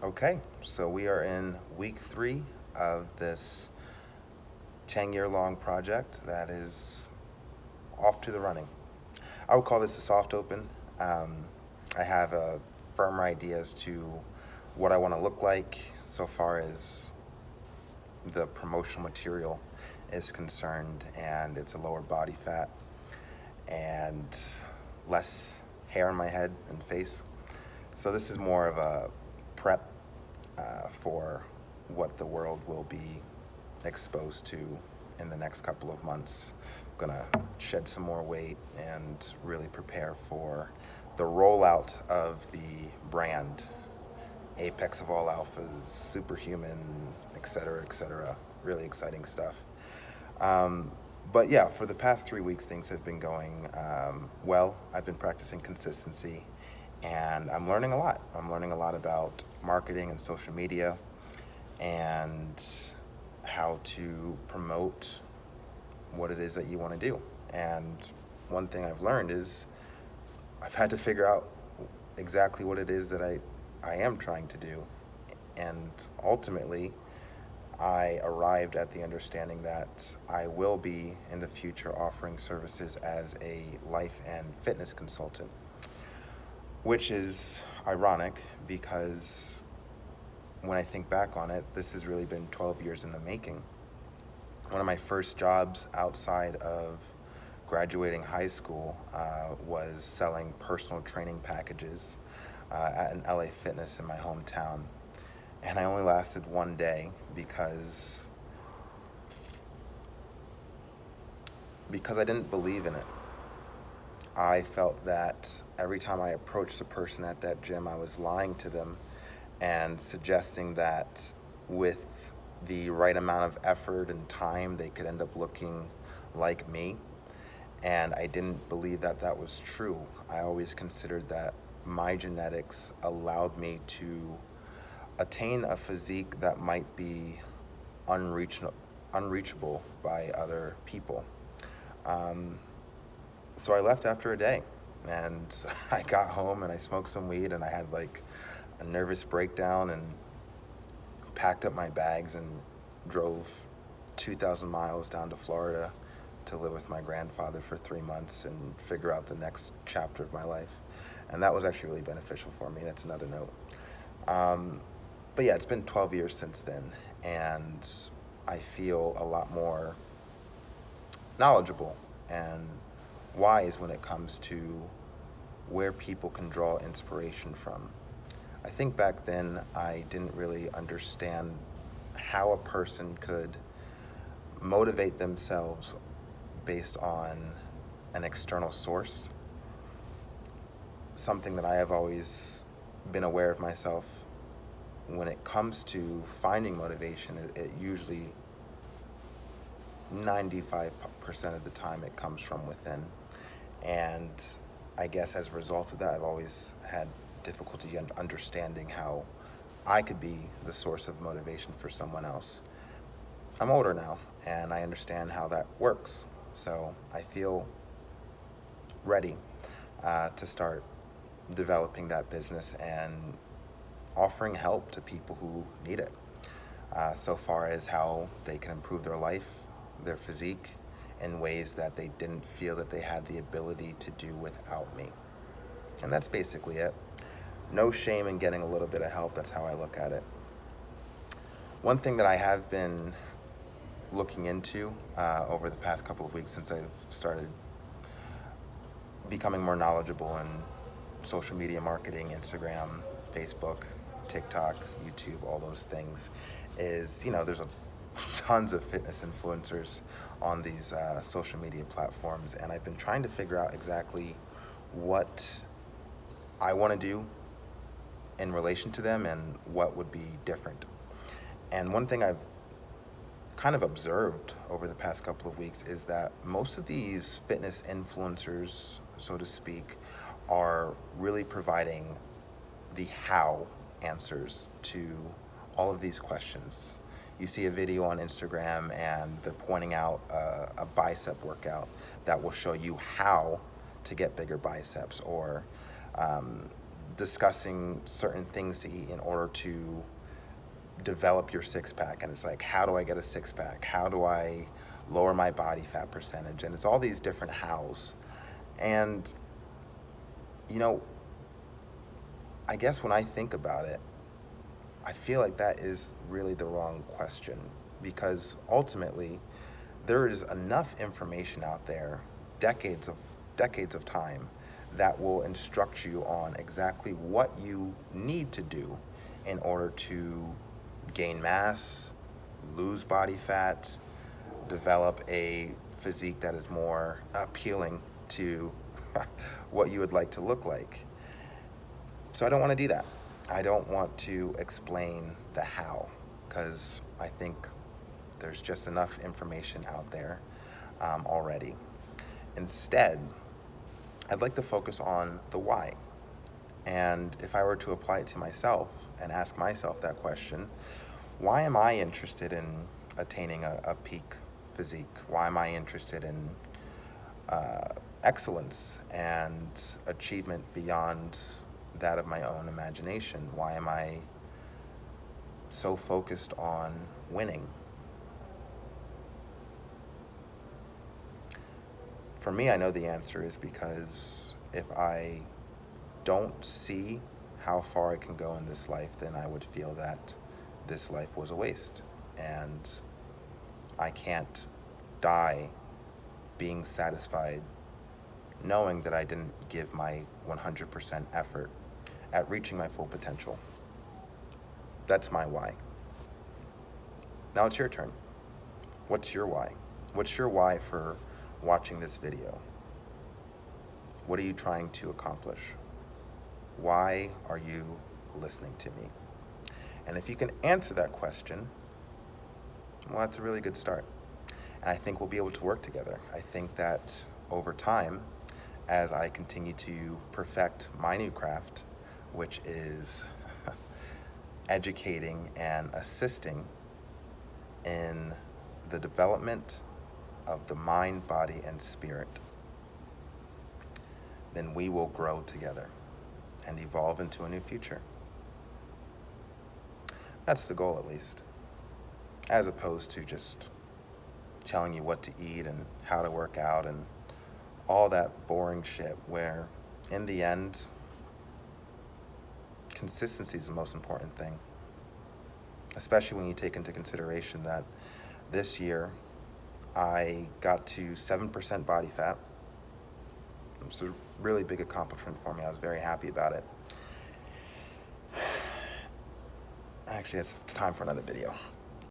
Okay, so we are in week 3 of this 10-year long project that is off to the running. I would call this a soft open. Um, I have a firmer idea as to what I want to look like so far as the promotional material is concerned, and it's a lower body fat and less hair on my head and face. So this is more of a prep for what the world will be exposed to in the next couple of months. I'm gonna shed some more weight and really prepare for the rollout of the brand, apex of all alphas, superhuman, etc., etc. Really exciting stuff. Um, but yeah, for the past 3 weeks, things have been going well. I've been practicing consistency, and I'm learning a lot. I'm learning a lot about marketing and social media and how to promote what it is that you want to do. And one thing I've learned is I've had to figure out exactly what it is that I am trying to do. And ultimately, I arrived at the understanding that I will be in the future offering services as a life and fitness consultant, which is ironic because when I think back on it, this has really been 12 years in the making. One of my first jobs outside of graduating high school was selling personal training packages at an LA Fitness in my hometown. And I only lasted one day because I didn't believe in it. I felt that every time I approached a person at that gym, I was lying to them and suggesting that with the right amount of effort and time, they could end up looking like me. And I didn't believe that that was true. I always considered that my genetics allowed me to attain a physique that might be unreachable by other people. Um, so I left after a day, and I got home and I smoked some weed, and I had like a nervous breakdown and packed up my bags and drove 2,000 miles down to Florida to live with my grandfather for 3 months and figure out the next chapter of my life. And that was actually really beneficial for me. That's another note. But yeah, it's been 12 years since then, and I feel a lot more knowledgeable and wise when it comes to where people can draw inspiration from. I think back then I didn't really understand how a person could motivate themselves based on an external source. Something that I have always been aware of myself when it comes to finding motivation, it usually 95% of the time it comes from within. And I guess as a result of that, I've always had difficulty understanding how I could be the source of motivation for someone else. I'm older now, and I understand how that works. So I feel ready to start developing that business and offering help to people who need it, so far as how they can improve their life, their physique, in ways that they didn't feel that they had the ability to do without me. And that's basically it. No shame in getting a little bit of help. That's how I look at it. One thing that I have been looking into over the past couple of weeks since I've started becoming more knowledgeable in social media marketing, Instagram, Facebook, TikTok, YouTube, all those things, is, there's tons of fitness influencers on these social media platforms, and I've been trying to figure out exactly what I want to do in relation to them and what would be different. And one thing I've kind of observed over the past couple of weeks is that most of these fitness influencers, so to speak, are really providing the how answers to all of these questions. You see a video on Instagram and they're pointing out a bicep workout that will show you how to get bigger biceps, or discussing certain things to eat in order to develop your six pack. And it's like, how do I get a six pack? How do I lower my body fat percentage? And it's all these different hows. And, you know, I guess when I think about it, I feel like that is really the wrong question, because ultimately there is enough information out there, decades of time, that will instruct you on exactly what you need to do in order to gain mass, lose body fat, develop a physique that is more appealing to what you would like to look like. So I don't want to do that. I don't want to explain the how, because I think there's just enough information out there already. Instead, I'd like to focus on the why. And if I were to apply it to myself and ask myself that question, why am I interested in attaining a peak physique? Why am I interested in excellence and achievement beyond that of my own imagination? Why am I so focused on winning? For me, I know the answer is because if I don't see how far I can go in this life, then I would feel that this life was a waste. And I can't die being satisfied knowing that I didn't give my 100% effort at reaching my full potential. That's my why. Now it's your turn. What's your why? What's your why for watching this video? What are you trying to accomplish? Why are you listening to me? And if you can answer that question, well, that's a really good start. And I think we'll be able to work together. I think that over time, as I continue to perfect my new craft, which is educating and assisting in the development of the mind, body, and spirit, then we will grow together and evolve into a new future. That's the goal, at least, as opposed to just telling you what to eat and how to work out and all that boring shit, where in the end, consistency is the most important thing, especially when you take into consideration that this year I got to 7% body fat. It's a really big accomplishment for me. I was very happy about it. Actually, it's time for another video.